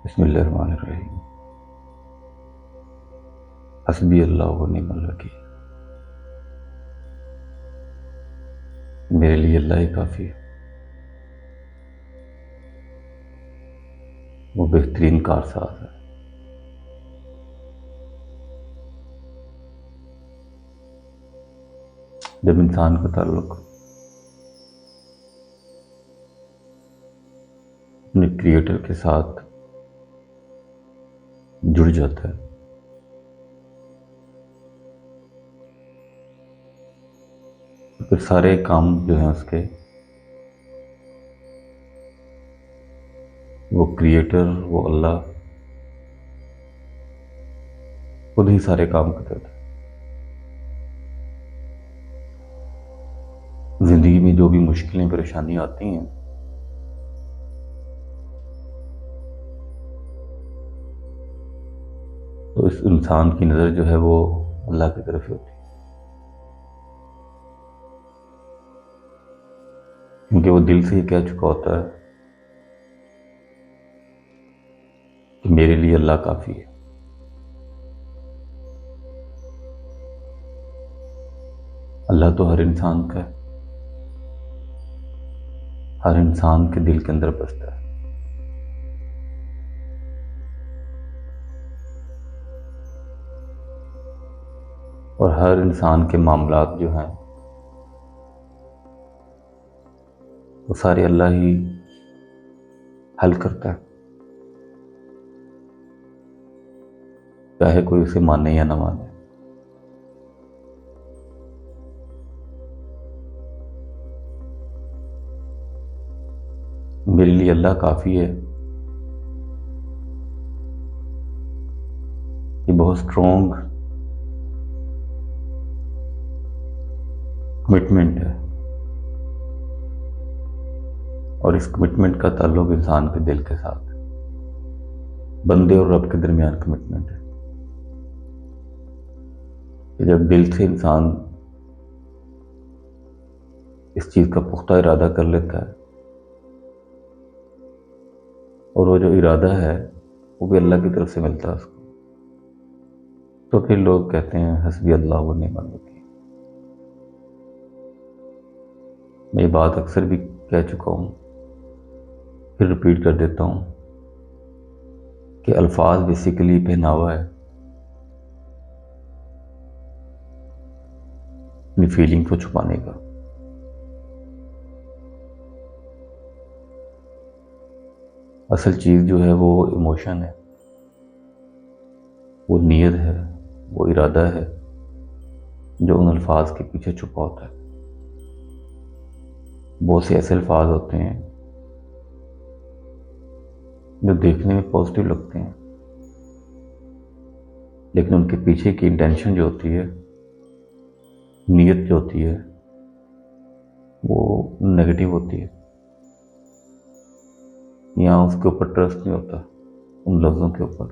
बिस्मिल्लाहिर्रहमानिर्रहीम। हस्बी अल्लाह व निअमल वकील। मेरे लिए अल्लाह ही काफ़ी है। वो बेहतरीन कारसाज है। जब इंसान का ताल्लुक अपने क्रिएटर के साथ जुड़ जाता है तो फिर सारे काम जो हैं उसके वो क्रिएटर, वो अल्लाह खुद ही सारे काम कर देता है। जिंदगी में जो भी मुश्किलें परेशानी आती हैं तो इस इंसान की नज़र जो है वो अल्लाह की तरफ ही होती है, क्योंकि वो दिल से ही कह चुका होता है कि मेरे लिए अल्लाह काफ़ी है। अल्लाह तो हर इंसान का है, हर इंसान के दिल के अंदर बसता है। और हर इंसान के मामलात जो हैं वो सारे अल्लाह ही हल करता है, चाहे कोई उसे माने या ना माने। मेरे लिए अल्लाह काफ़ी है, ये बहुत स्ट्रॉन्ग कमिटमेंट है और इस कमिटमेंट का ताल्लुक इंसान के दिल के साथ है। बंदे और रब के दरमियान कमिटमेंट है कि जब दिल से इंसान इस चीज़ का पुख्ता इरादा कर लेता है और वो जो इरादा है वो भी अल्लाह की तरफ से मिलता है उसको, तो फिर लोग कहते हैं हस्बी अल्लाह व निअमल वकील। मैं ये बात अक्सर भी कह चुका हूँ, फिर रिपीट कर देता हूँ कि अल्फाज बेसिकली पहनावा है अपनी फीलिंग को छुपाने का। असल चीज़ जो है वो इमोशन है, वो नीयत है, वो इरादा है जो उन अल्फाज के पीछे छुपा होता है। बहुत से ऐसे अल्फाज होते हैं जो देखने में पॉजिटिव लगते हैं लेकिन उनके पीछे की इंटेंशन जो होती है, नीयत जो होती है, वो नेगेटिव होती है। यहाँ उसके ऊपर ट्रस्ट नहीं होता, उन लफ्ज़ों के ऊपर।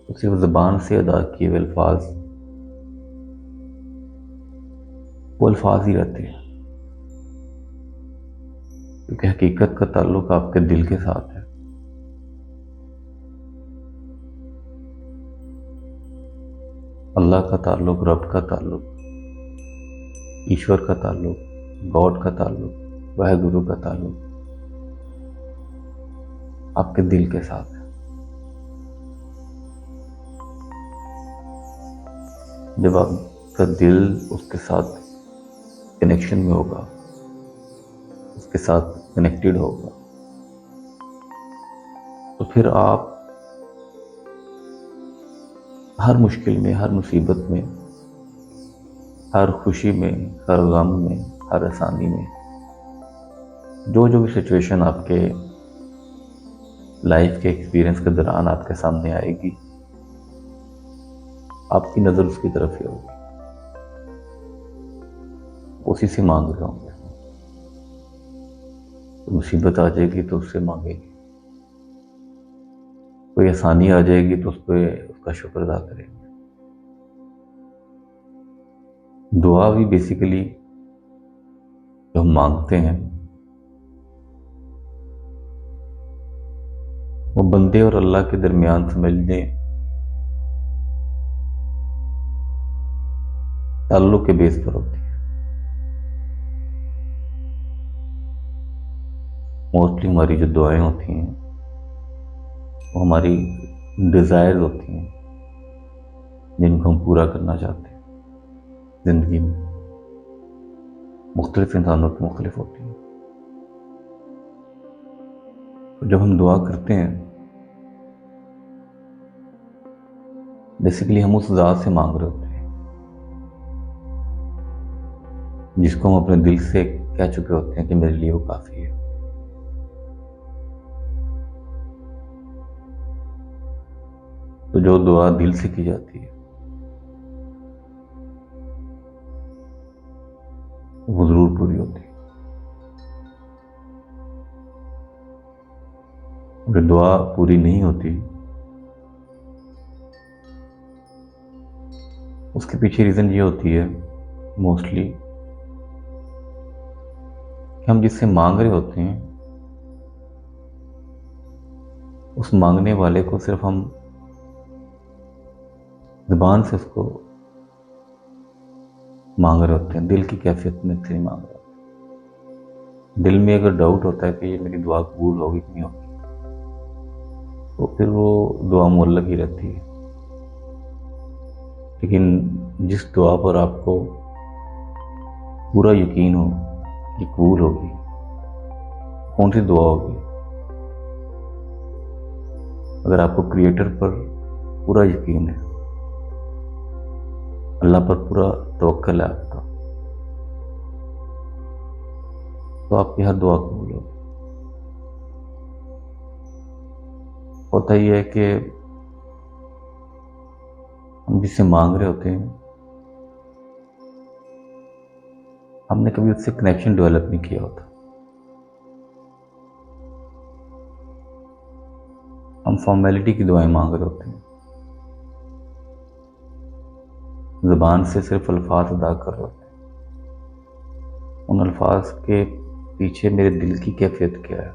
तो सिर्फ ज़बान से अदा किए हुए अल्फाज वो अल्फाज ही रहते हैं, क्योंकि हकीकत का ताल्लुक आपके दिल के साथ है। अल्लाह का ताल्लुक, रब का ताल्लुक, ईश्वर का ताल्लुक, गॉड का ताल्लुक, वह गुरु का ताल्लुक आपके दिल के साथ है। जब आपका दिल उसके साथ कनेक्शन में होगा, उसके साथ कनेक्टेड होगा, तो फिर आप हर मुश्किल में, हर मुसीबत में, हर खुशी में, हर गम में, हर आसानी में, जो जो भी सिचुएशन आपके लाइफ के एक्सपीरियंस के दौरान आपके सामने आएगी, आपकी नज़र उसकी तरफ ही होगी, उसी से मांग रहे होंगे। तो मुसीबत आ जाएगी तो उससे मांगेंगे, कोई आसानी आ जाएगी तो उस पर उसका शुक्र अदा करेंगे। दुआ भी बेसिकली जो हम मांगते हैं वो बंदे और अल्लाह के दरमियान समझ लें ताल्लुक के बेस पर होती है। मोस्टली हमारी जो दुआएं होती हैं वो हमारी डिज़ायर्स होती हैं जिनको हम पूरा करना चाहते हैं ज़िंदगी में। मुख्तलिफ इंसानों की मुख्तलिफ होती हैं। तो जब हम दुआ करते हैं बेसिकली हम उस ज़ात से मांग रहे होते हैं जिसको हम अपने दिल से कह चुके होते हैं कि मेरे लिए वो काफ़ी है। तो जो दुआ दिल से की जाती है वो ज़रूर पूरी होती है। अगर दुआ पूरी नहीं होती उसके पीछे रीज़न ये होती है मोस्टली कि हम जिससे मांग रहे होते हैं उस मांगने वाले को सिर्फ हम ज़ुबान से उसको मांग रहे होते हैं, दिल की कैफियत में से नहीं मांग रहे होते। दिल में अगर डाउट होता है कि ये मेरी दुआ कबूल होगी कि नहीं होगी तो फिर वो दुआ मुअल्लक ही रहती है। लेकिन जिस दुआ पर आपको पूरा यकीन हो कि कबूल होगी, कौन सी दुआ होगी? अगर आपको क्रिएटर पर पूरा यकीन है, अल्लाह पर पूरा तवक्कल है आपका, तो आपकी हर दुआ कबूल होगी। होता ही है कि हम जिससे मांग रहे होते हैं हमने कभी उससे कनेक्शन डेवलप नहीं किया होता। हम फॉर्मेलिटी की दुआएं मांग रहे होते हैं, ज़ुबान से सिर्फ अल्फाज अदा कर रहे होते हैं। उन अल्फाज के पीछे मेरे दिल की कैफियत क्या है,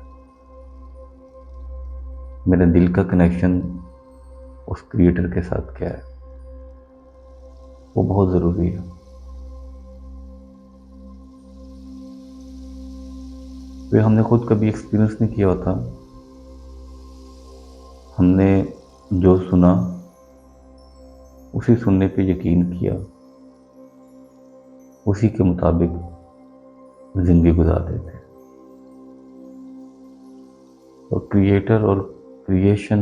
मेरे दिल का कनेक्शन उस क्रिएटर के साथ क्या है, वो बहुत ज़रूरी है। तो हमने खुद कभी एक्सपीरियंस नहीं किया होता, हमने जो सुना उसी सुनने पे यकीन किया, उसी के मुताबिक ज़िंदगी गुजार देते। और क्रिएटर और क्रिएशन,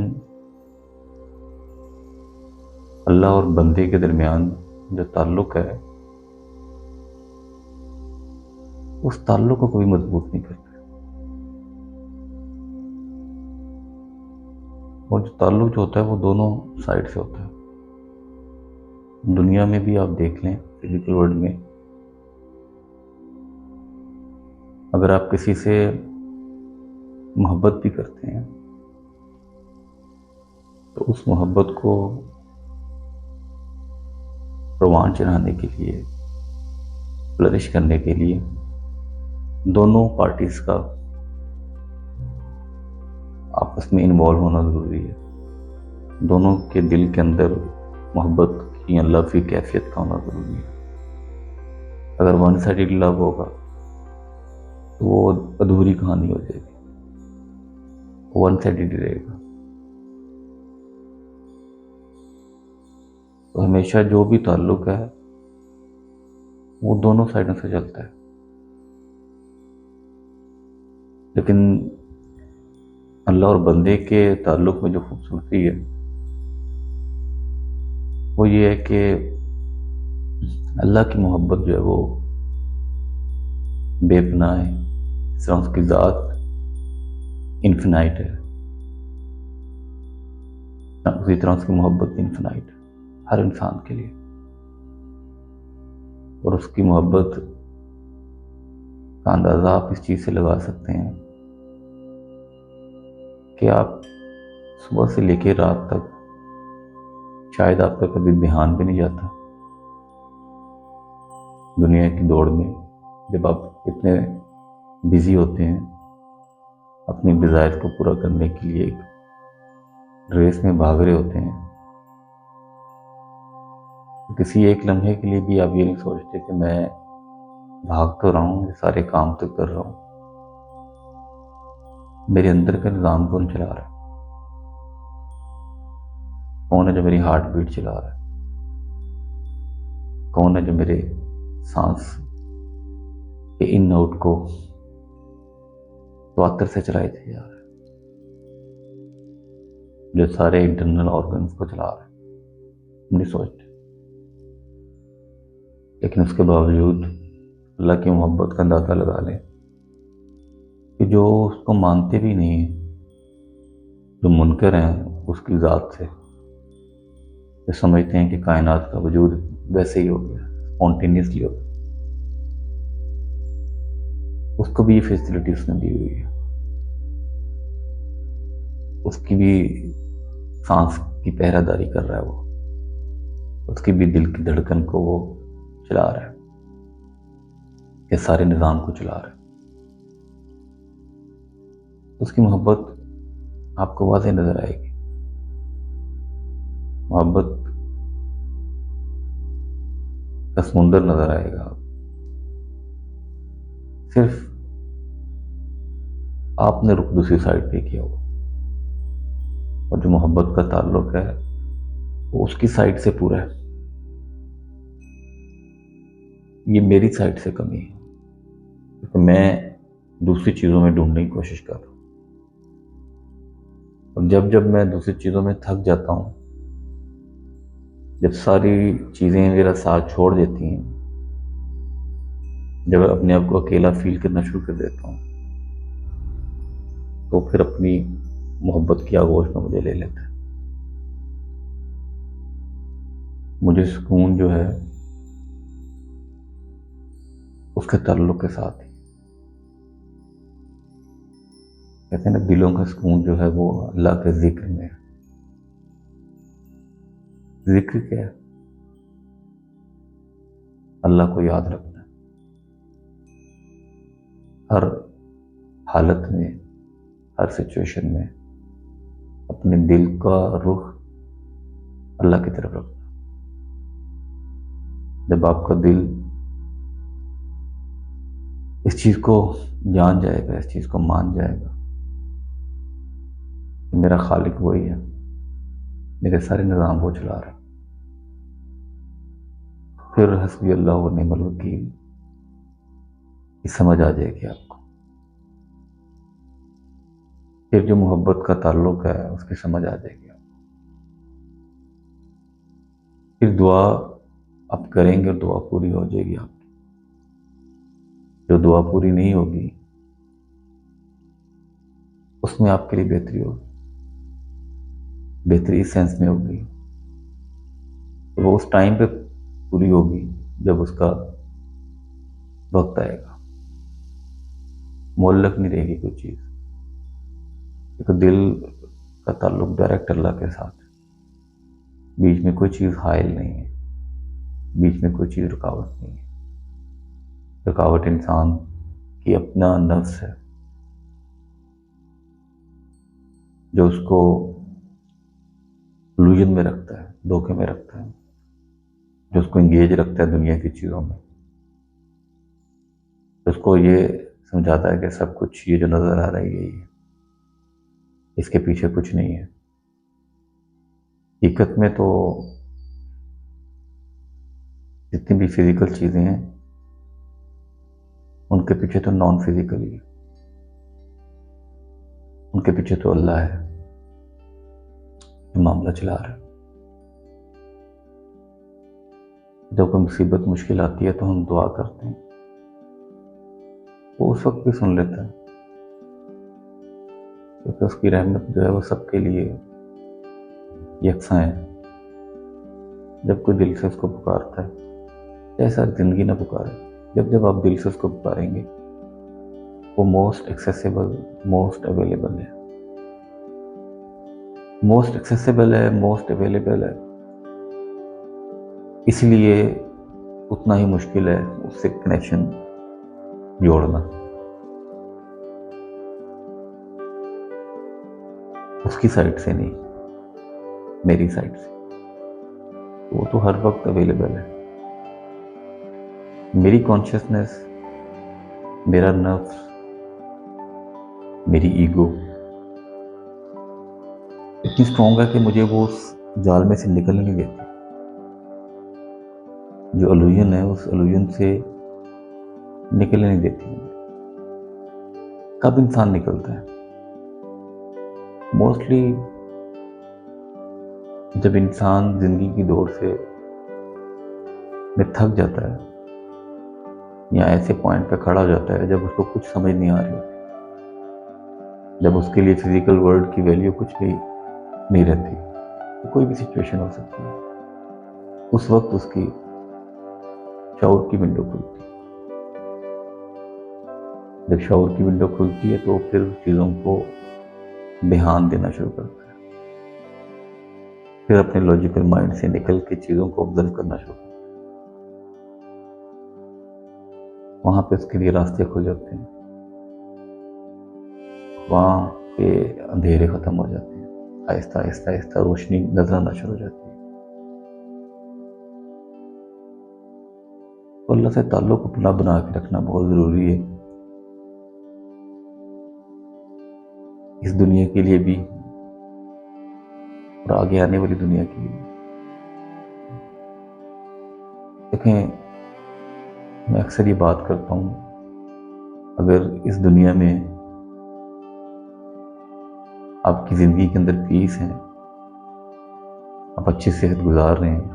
अल्लाह और बंदे के दरमियान जो ताल्लुक़ है उस ताल्लुक़ को कभी मजबूत नहीं करते। और जो ताल्लुक़ जो होता है वो दोनों साइड से होता है। दुनिया में भी आप देख लें, फिजिकल वर्ल्ड में अगर आप किसी से मोहब्बत भी करते हैं तो उस मोहब्बत को परवान चढ़ाने के लिए, फ्लरिश करने के लिए दोनों पार्टीज का आपस में इन्वॉल्व होना ज़रूरी है। दोनों के दिल के अंदर मोहब्बत की या लव की कैफियत का होना ज़रूरी है। अगर वन साइडेड लव होगा तो वो अधूरी कहानी हो जाएगी, वन साइडेड रहेगा। तो हमेशा जो भी ताल्लुक़ है वो दोनों साइडों से चलता है। लेकिन अल्लाह और बंदे के ताल्लुक़ में जो खूबसूरती है वो ये है कि अल्लाह की मोहब्बत जो है वो बेपनाह है, इस तरह उसकी ज़ात इन्फिनाइट है, उसी तरह उसकी मोहब्बत इन्फिनाइट है हर इंसान के लिए। और उसकी मोहब्बत का अंदाज़ा आप इस चीज़ से लगा सकते हैं कि आप सुबह से लेकर रात तक शायद आपका कभी ध्यान भी नहीं जाता दुनिया की दौड़ में, जब आप इतने बिजी होते हैं अपनी डिज़ायर को पूरा करने के लिए रेस में भाग रहे होते हैं तो किसी एक लम्हे के लिए भी आप ये नहीं सोचते कि मैं भाग तो रहा हूँ, ये सारे काम तो कर रहा हूँ, मेरे अंदर का निज़ाम कौन चला रहा है, कौन है जो मेरी हार्ट बीट चला रहा है, कौन है जो मेरे सांस के इन आउट को स्वातर से चलाए थे जा रहा है, जो सारे इंटरनल ऑर्गन्स को चला रहा है, नहीं सोचते। लेकिन उसके बावजूद अल्लाह की मोहब्बत का अंदाज़ा लगा लें कि जो उसको मानते भी नहीं हैं, जो मुनकर हैं उसकी ज़ात से, जो समझते हैं कि कायनात का वजूद वैसे ही हो गया, स्पॉन्टेनियसली हो गया, उसको भी ये फैसिलिटी उसने दी हुई है, उसकी भी सांस की पहरादारी कर रहा है वो, उसकी भी दिल की धड़कन को वो चला रहा है, ये सारे निज़ाम को चला रहा है। उसकी मोहब्बत आपको वाज़ेह नजर आएगी। मोहब्बत का समुंदर नजर आएगा। सिर्फ आपने रुख दूसरी साइड पे किया हुआ, और जो मोहब्बत का ताल्लुक है वो उसकी साइड से पूरा है। ये मेरी साइड से कमी है क्योंकि मैं दूसरी चीज़ों में ढूंढने की कोशिश कर रहा हूँ, और जब जब मैं दूसरी चीज़ों में थक जाता हूँ, जब सारी चीज़ें मेरा साथ छोड़ देती हैं, जब अपने आप को अकेला फील करना शुरू कर देता हूँ, तो फिर अपनी मोहब्बत की आगोश में मुझे ले लेता है। मुझे सुकून जो है उसके ताल्लुक के साथ ही, कहते हैं ना, दिलों का सुकून जो है वो अल्लाह के जिक्र में है। जिक्र क्या है? अल्लाह को याद रखना है हर हालत में, हर सिचुएशन में, अपने दिल का रुख अल्लाह की तरफ रखना। जब आपका दिल इस चीज को जान जाएगा, इस चीज को मान जाएगा कि मेरा खालिक वही है, मेरे सारे निज़ाम वो चला रहा है, फिर हस्बी अल्लाह व निअमल वकील की समझ आ जाएगी आपको। फिर जो मोहब्बत का ताल्लुक है उसकी समझ आ जाएगी आपको। फिर दुआ आप करेंगे और दुआ पूरी हो जाएगी आपकी। जो दुआ पूरी नहीं होगी उसमें आपके लिए बेहतरी होगी, बेहतरी इस सेंस में होगी तो वो उस टाइम पे पूरी होगी जब उसका वक्त आएगा। मुअल्लक नहीं रहेगी कोई चीज़, क्योंकि दिल का ताल्लुक डायरेक्ट अल्लाह के साथ है। बीच में कोई चीज़ हाइल नहीं है, बीच में कोई चीज़ रुकावट नहीं है। रुकावट इंसान की अपना नफ्स है जो उसको इल्यूजन में रखता है, धोखे में रखता है, जो उसको इंगेज रखता है दुनिया की चीज़ों में, उसको ये समझाता है कि सब कुछ ये जो नज़र आ रहा है यही है, इसके पीछे कुछ नहीं है। हकीकत में तो जितनी भी फिजिकल चीज़ें हैं उनके पीछे तो नॉन फिजिकल ही है, उनके पीछे तो अल्लाह है जो मामला चला रहा है। जब कोई मुसीबत मुश्किल आती है तो हम दुआ करते हैं, वो उस वक्त भी सुन लेता है क्योंकि उसकी रहमत जो है वो सबके लिए यकसा है। जब कोई दिल से उसको पुकारता है, चाहे सारी जिंदगी ना पुकारे, जब जब आप दिल से उसको पुकारेंगे वो मोस्ट एक्सेसिबल, मोस्ट अवेलेबल है, मोस्ट एक्सेसिबल है, मोस्ट अवेलेबल है, इसलिए उतना ही मुश्किल है उससे कनेक्शन जोड़ना। उसकी साइड से नहीं, मेरी साइड से, वो तो हर वक्त अवेलेबल है। मेरी कॉन्शियसनेस, मेरा नर्व्स, मेरी ईगो इतनी स्ट्रॉन्ग है कि मुझे वो उस जाल में से निकलने नहीं देती। जो इल्यूजन है उस इल्यूजन से निकलने नहीं देती। कब इंसान निकलता है? मोस्टली जब इंसान जिंदगी की दौड़ से में थक जाता है या ऐसे पॉइंट पे खड़ा हो जाता है जब उसको कुछ समझ नहीं आ रही होती, जब उसके लिए फिजिकल वर्ल्ड की वैल्यू कुछ भी नहीं रहती। तो कोई भी सिचुएशन हो सकती है, उस वक्त उसकी शऊर की विंडो खुलती है। जब शऊर की विंडो खुलती है तो फिर चीज़ों को ध्यान देना शुरू करता है, फिर अपने लॉजिकल माइंड से निकल के चीज़ों को ऑब्जर्व करना शुरू करता है। वहाँ पे उसके लिए रास्ते खुल जाते हैं, वहाँ पे अंधेरे खत्म हो जाते हैं, आहिस्ता आहिस्ता आहिस्ता रोशनी नजर आना शुरू हो जाती है। तो अल्लाह से ताल्लुक अपना बना के रखना बहुत ज़रूरी है, इस दुनिया के लिए भी और आगे आने वाली दुनिया के लिए। देखें, मैं अक्सर ये बात करता हूँ, अगर इस दुनिया में आपकी ज़िंदगी के अंदर पीस है, आप अच्छी सेहत गुजार रहे हैं,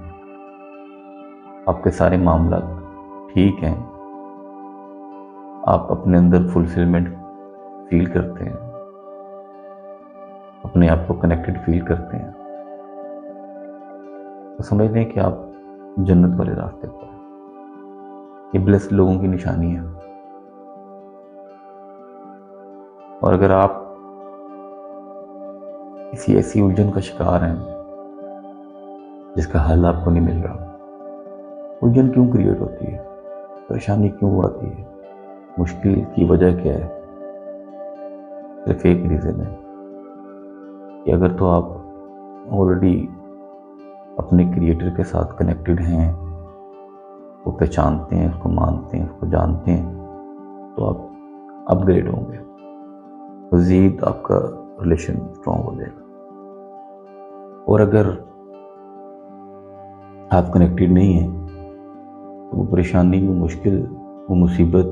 आपके सारे मामला ठीक हैं, आप अपने अंदर फुलफिलमेंट फील करते हैं, अपने आप को कनेक्टेड फील करते हैं, तो समझ लें कि आप जन्नत वाले रास्ते पर हैं। ये ब्लेस्ड लोगों की निशानी है। और अगर आप किसी ऐसी उलझन का शिकार हैं जिसका हल आपको नहीं मिल रहा, उलझन क्यों क्रिएट होती है, परेशानी क्यों आती है, मुश्किल की वजह क्या है? सिर्फ एक रीज़न है कि अगर तो आप ऑलरेडी अपने क्रिएटर के साथ कनेक्टेड हैं, वो पहचानते हैं, उसको मानते हैं, उसको जानते हैं, तो आप अपग्रेड होंगे, मज़ीद आपका रिलेशन स्ट्रॉन्ग हो जाएगा। और अगर आप कनेक्टेड नहीं हैं तो वो परेशानी, वो मुश्किल, वो मुसीबत,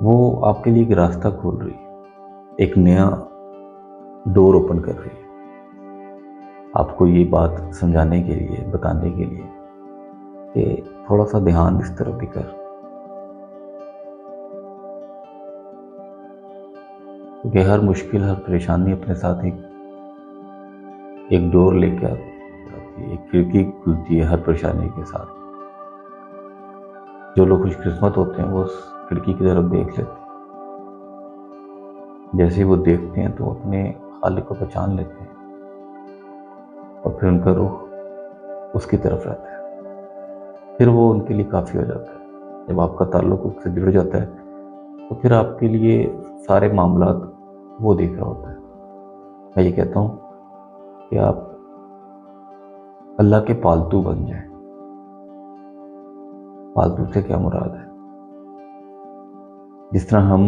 वो आपके लिए एक रास्ता खोल रही है, एक नया डोर ओपन कर रही है, आपको ये बात समझाने के लिए, बताने के लिए कि थोड़ा सा ध्यान इस तरफ भी कर। क्योंकि हर मुश्किल, हर परेशानी अपने साथ एक डोर लेके आती है, एक खिड़की खुलती है हर परेशानी के साथ। जो लोग खुशकिस्मत होते हैं वो उस खिड़की की तरफ देख लेते हैं, जैसे ही वो देखते हैं तो अपने खालिक को पहचान लेते हैं और फिर उनका रुख उसकी तरफ रहता है, फिर वो उनके लिए काफ़ी हो जाता है। जब आपका ताल्लुक उससे जुड़ जाता है तो फिर आपके लिए सारे मामलात वो देख रहा होता है। मैं ये कहता हूँ कि आप अल्लाह के पालतू बन जाएं। पालतू से क्या मुराद है? जिस तरह हम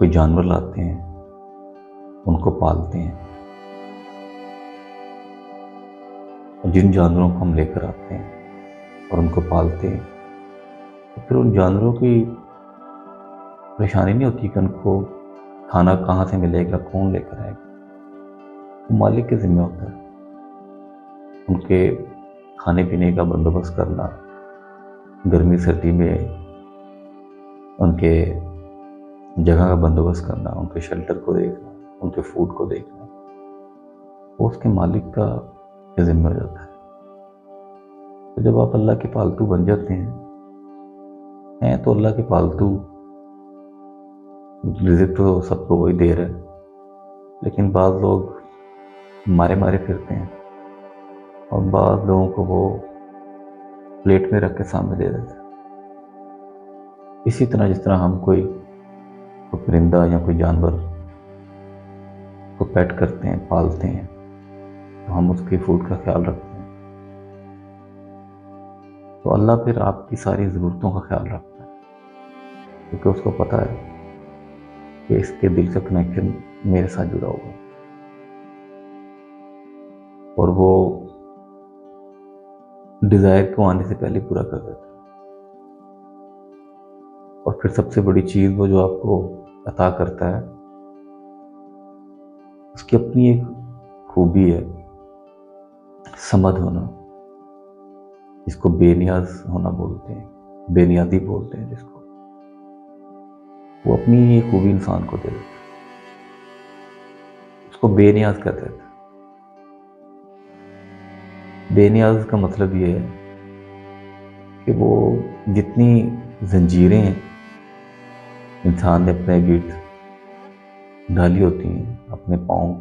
कोई जानवर लाते हैं, उनको पालते हैं, और जिन जानवरों को हम लेकर आते हैं और उनको पालते हैं, तो फिर उन जानवरों की परेशानी नहीं होती कि उनको खाना कहाँ से मिलेगा, कौन लेकर आएगा। वो मालिक के जिम्मे होता है उनके खाने पीने का बंदोबस्त करना, गर्मी सर्दी में उनके जगह का बंदोबस्त करना, उनके शेल्टर को देखना, उनके फूड को देखना, वो उसके मालिक का जिम्मे हो जाता है। तो जब आप अल्लाह के पालतू बन जाते हैं तो अल्लाह के पालतू, रिज़्क़ तो सबको वही दे रहा है, लेकिन बाज़ लोग मारे मारे फिरते हैं और बाज़ लोगों को वो प्लेट में रख के सामने दे देते हैं। इसी तरह जिस तरह हम कोई परिंदा या कोई जानवर उसको पेट करते हैं, पालते हैं, तो हम उसके फूड का ख्याल रखते हैं। तो अल्लाह फिर आपकी सारी ज़रूरतों का ख्याल रखता है, क्योंकि उसको पता है कि इसके दिल का कनेक्शन मेरे साथ जुड़ा हुआ है, और वो डिज़ायर को आने से पहले पूरा कर देता है। और फिर सबसे बड़ी चीज़ वो जो आपको अता करता है, उसकी अपनी एक खूबी है, समद होना, जिसको बेनियाज होना बोलते हैं, बेनियादी बोलते हैं जिसको। वो अपनी ये खूबी इंसान को दे देता है, उसको बेनियाज कर देता है। बेनियाज का मतलब ये है कि वो जितनी जंजीरें इंसान ने अपने गिर्द डाली होती हैं, अपने पाँव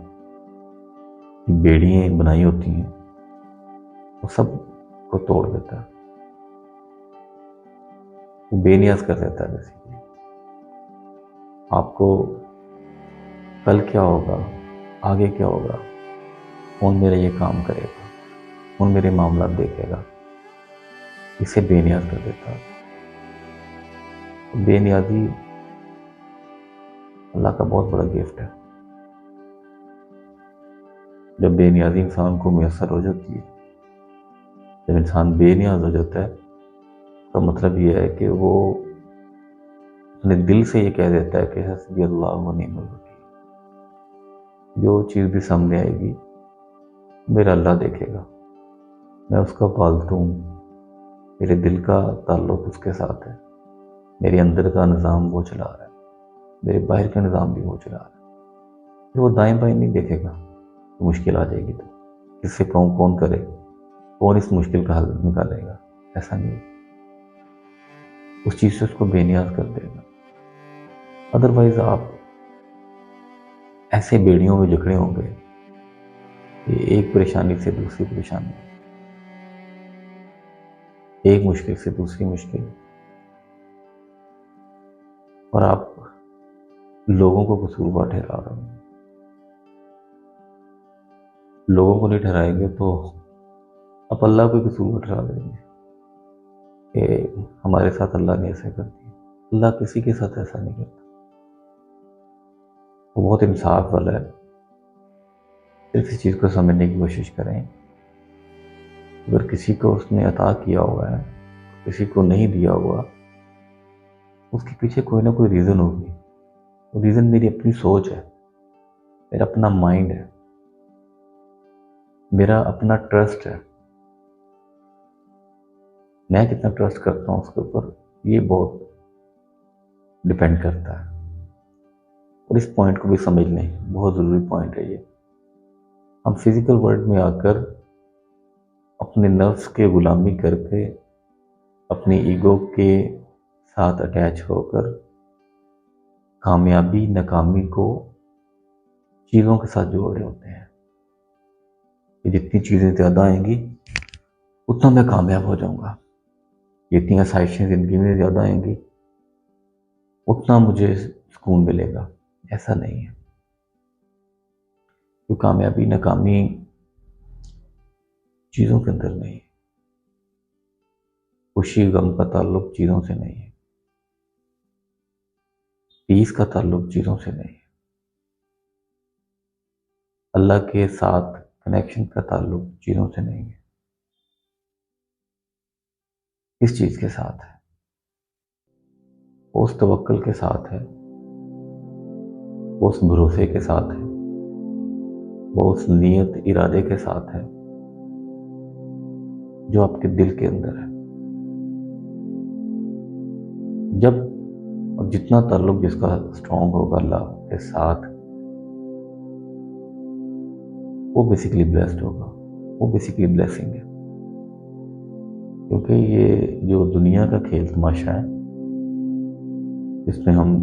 की बेड़ियाँ बनाई होती हैं, वो सब को तोड़ देता है, वो बेनियाज कर देता है। बेसिकली आपको कल क्या होगा, आगे क्या होगा, कौन मेरा ये काम करेगा, कौन मेरे मामला देखेगा, इसे बेनियाज कर देता है। बेनियाजी अल्लाह का बहुत बड़ा गिफ्ट है। जब बेनियाजी इंसान को मैसर हो जाती है, जब इंसान बेनियाज हो जाता है, तो मतलब यह है कि वो अपने दिल से ये कह देता है कि हस्बी अल्लाह व निअमल वकील। जो चीज़ भी सामने आएगी मेरा अल्लाह देखेगा, मैं उसका पालतू हूँ, मेरे दिल का ताल्लुक उसके साथ है, मेरे अंदर का निज़ाम वो चला रहा है, मेरे बाहर का निज़ाम भी वो चला रहा है। फिर वो दाएं बाएं नहीं देखेगा, तो मुश्किल आ जाएगी, तो किससे कहूँ, कौन करे, कौन इस मुश्किल का हल निकालेगा, ऐसा नहीं है। उस चीज़ से उसको बेनियाज कर देगा। अदरवाइज आप ऐसे बेड़ियों में जकड़े होंगे कि एक परेशानी से दूसरी परेशानी, एक मुश्किल से दूसरी मुश्किल, और आप लोगों को कसूरवार ठहरा रहे हो। लोगों को नहीं ठहराएंगे तो आप अल्लाह को कसूरवार ठहरा देंगे कि हमारे साथ अल्लाह ने ऐसे कर दिया। अल्लाह किसी के साथ ऐसा नहीं करता, वो बहुत इंसाफ वाला है। सिर्फ इस चीज़ को समझने की कोशिश करें, अगर किसी को उसने अता किया हुआ है, किसी को नहीं दिया हुआ, उसके पीछे कोई ना कोई रीज़न होगी। वो रीज़न मेरी अपनी सोच है, मेरा अपना माइंड है, मेरा अपना ट्रस्ट है। मैं कितना ट्रस्ट करता हूँ उसके ऊपर ये बहुत डिपेंड करता है। और इस पॉइंट को भी समझ लें, बहुत ज़रूरी पॉइंट है ये। हम फिजिकल वर्ल्ड में आकर अपने नर्व्स के गुलामी करके, अपनी ईगो के साथ अटैच होकर कामयाबी नाकामी को चीज़ों के साथ जोड़ रहे होते हैं कि जितनी चीज़ें ज़्यादा आएंगी उतना मैं कामयाब हो जाऊंगा, जितनी आसाइशें ज़िंदगी में ज़्यादा आएंगी उतना मुझे सुकून मिलेगा। ऐसा नहीं है। तो कामयाबी नाकामी चीज़ों के अंदर नहीं है, खुशी गम का ताल्लुक चीज़ों से नहीं है, पीस का ताल्लुक चीज़ों से नहीं है, अल्लाह के साथ कनेक्शन का ताल्लुक चीज़ों से नहीं है। किस चीज़ के साथ है? वो उस तवक्कुल के साथ है, वो उस भरोसे के साथ है, वो उस नियत इरादे के साथ है जो आपके दिल के अंदर है। जब और जितना ताल्लुक जिसका स्ट्रॉन्ग होगा अल्लाह के साथ, वो बेसिकली ब्लेस्ड होगा, वो बेसिकली ब्लेसिंग है। क्योंकि ये जो दुनिया का खेल तमाशा है, जिसमें हम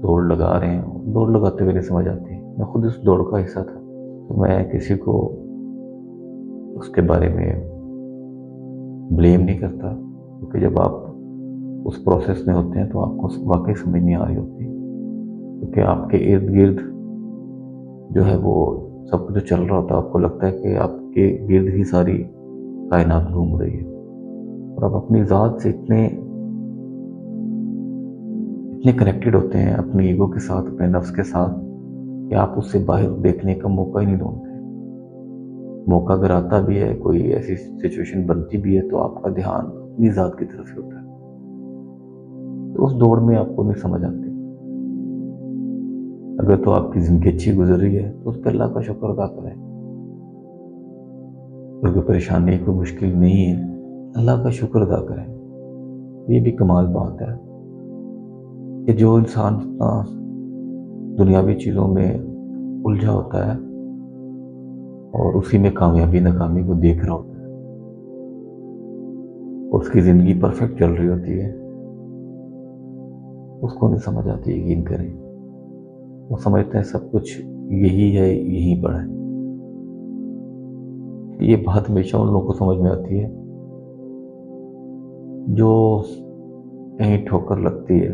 दौड़ लगा रहे हैं, दौड़ लगाते हुए नहीं समझ आती। मैं खुद इस दौड़ का हिस्सा था, तो मैं किसी को उसके बारे में ब्लेम नहीं करता, क्योंकि जब आप उस प्रोसेस में होते हैं तो आपको वाकई समझ नहीं आ रही होती, क्योंकि आपके इर्द गिर्द जो है वो सब कुछ जो चल रहा होता है, आपको लगता है कि आपके गिर्द ही सारी कायनात घूम रही है, और आप अपनी ज़ात से इतने इतने कनेक्टेड होते हैं अपनी ईगो के साथ, अपने नफ्स के साथ, कि आप उससे बाहर देखने का मौका ही नहीं ढूंढते। मौका अगर आता भी है, कोई ऐसी सिचुएशन बनती भी है, तो आपका ध्यान अपनी ज़ात की तरफ ही होता है। तो उस दौड़ में आपको नहीं समझ आती। अगर तो आपकी ज़िंदगी अच्छी गुजर रही है तो उस पर अल्लाह का शुक्र अदा करें। अगर कोई परेशानी, कोई मुश्किल नहीं है, अल्लाह का शुक्र अदा करें। ये भी कमाल बात है कि जो इंसान इतना दुनियावी चीज़ों में उलझा होता है और उसी में कामयाबी नाकामी को देख रहा होता है, उसकी ज़िंदगी परफेक्ट चल रही होती है, उसको नहीं समझ आती। यकीन करें, वो समझते हैं सब कुछ यही है, यहीं पर है। ये बात हमेशा उन लोगों को समझ में आती है जो कहीं ठोकर लगती है,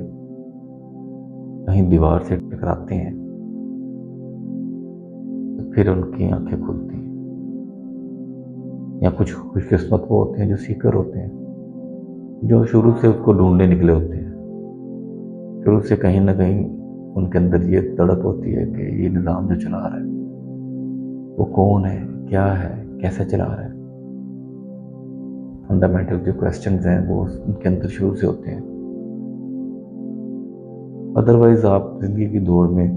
कहीं दीवार से टकराते हैं, तो फिर उनकी आंखें खुलती हैं। या कुछ खुशकिस्मत वो होते हैं जो सीकर होते हैं, जो शुरू से उसको ढूंढने निकले होते हैं। शुरू से कहीं ना कहीं उनके अंदर ये तड़प होती है कि ये निज़ाम जो चला रहा है वो कौन है, क्या है, कैसे चला रहा है। फंडामेंटल जो क्वेश्चंस हैं वो उनके अंदर शुरू से होते हैं। अदरवाइज आप जिंदगी की दौड़ में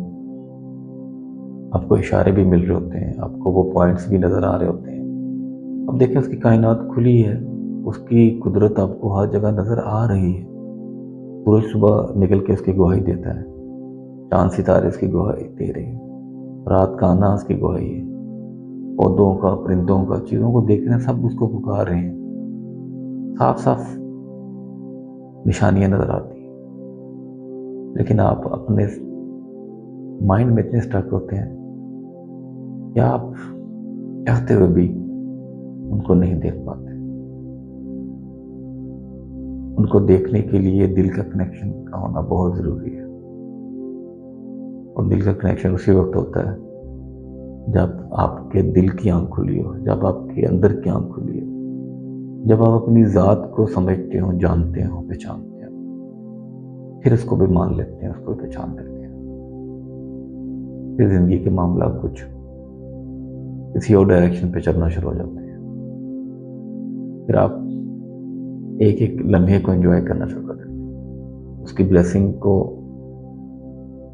आपको इशारे भी मिल रहे होते हैं, आपको वो पॉइंट्स भी नज़र आ रहे होते हैं। अब देखें, उसकी कायनात खुली है, उसकी कुदरत आपको हर जगह नज़र आ रही है। सूरज सुबह निकल के उसकी गवाही देता है, चांद सितारे उसकी गवाही दे रहे हैं, रात का आना उसकी गवाही है, पौधों का, परिंदों का, चीज़ों को देख रहे हैं, सब उसको पुकार रहे हैं। साफ साफ निशानियां नज़र आती हैं। लेकिन आप अपने माइंड में इतने स्टक होते हैं कि आप चाहते हुए भी उनको नहीं देख पाते। उनको देखने के लिए दिल का कनेक्शन का होना बहुत ज़रूरी है। और दिल का कनेक्शन उसी वक्त होता है जब आपके दिल की आंख खुली हो, जब आपके अंदर की आंख खुली हो, जब आप अपनी ज़ात को समझते हो, जानते हो, पहचानते हो, फिर उसको भी मान लेते हैं, उसको भी पहचान लेते हैं। फिर ज़िंदगी के मामला कुछ किसी और डायरेक्शन पे चलना शुरू हो जाते हैं। फिर आप एक एक लम्हे को एंजॉय करना शुरू कर देते हैं, उसकी ब्लेसिंग को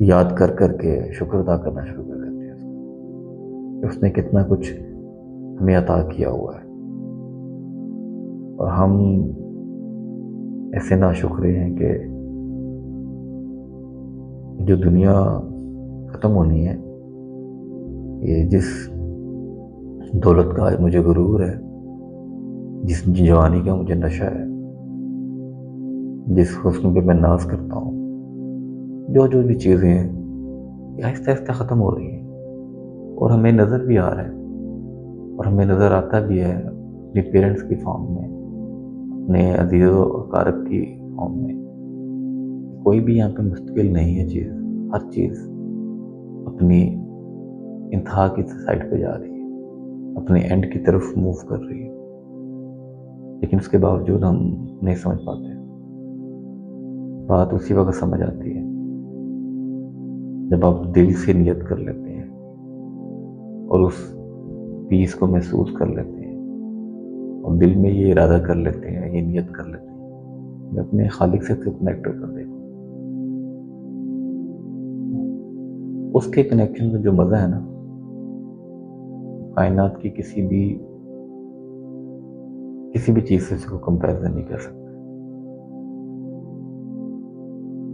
याद कर करके शुक्र अदा करना शुरू कर देते हैं कि उसने कितना कुछ हमें अता किया हुआ है। और हम ऐसे नाशुक्रे हैं कि जो दुनिया ख़त्म होनी है, ये जिस दौलत का मुझे गुरूर है, जिस जवानी का मुझे नशा है, जिस हुस्न पे मैं नाज करता हूँ, जो जो भी चीज़ें हैं ये आहिस्ता आहिस्ता ख़त्म हो रही हैं। और हमें नज़र भी आ रहा है, और हमें नज़र आता भी है अपने पेरेंट्स की फॉर्म में, अपने अजीज़ों अकारब की फॉर्म में। कोई भी यहाँ पे मुश्किल नहीं है चीज़, हर चीज़ अपनी इंतहा की साइड पे जा रही है, अपने एंड की तरफ मूव कर रही है। लेकिन उसके बावजूद हम नहीं समझ पाते। बात उसी वक्त समझ आती है जब आप दिल से नियत कर लेते हैं और उस पीस को महसूस कर लेते हैं, और दिल में ये इरादा कर लेते हैं, ये नियत कर लेते हैं मैं अपने खालिक से कनेक्ट कर देखूं। उसके कनेक्शन में जो मज़ा है ना, कायनात की किसी भी चीज़ से इसको कंपैरिजन नहीं कर सकते।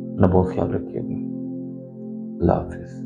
अपना बहुत ख्याल रखिएगा। अल्लाह हाफिज़।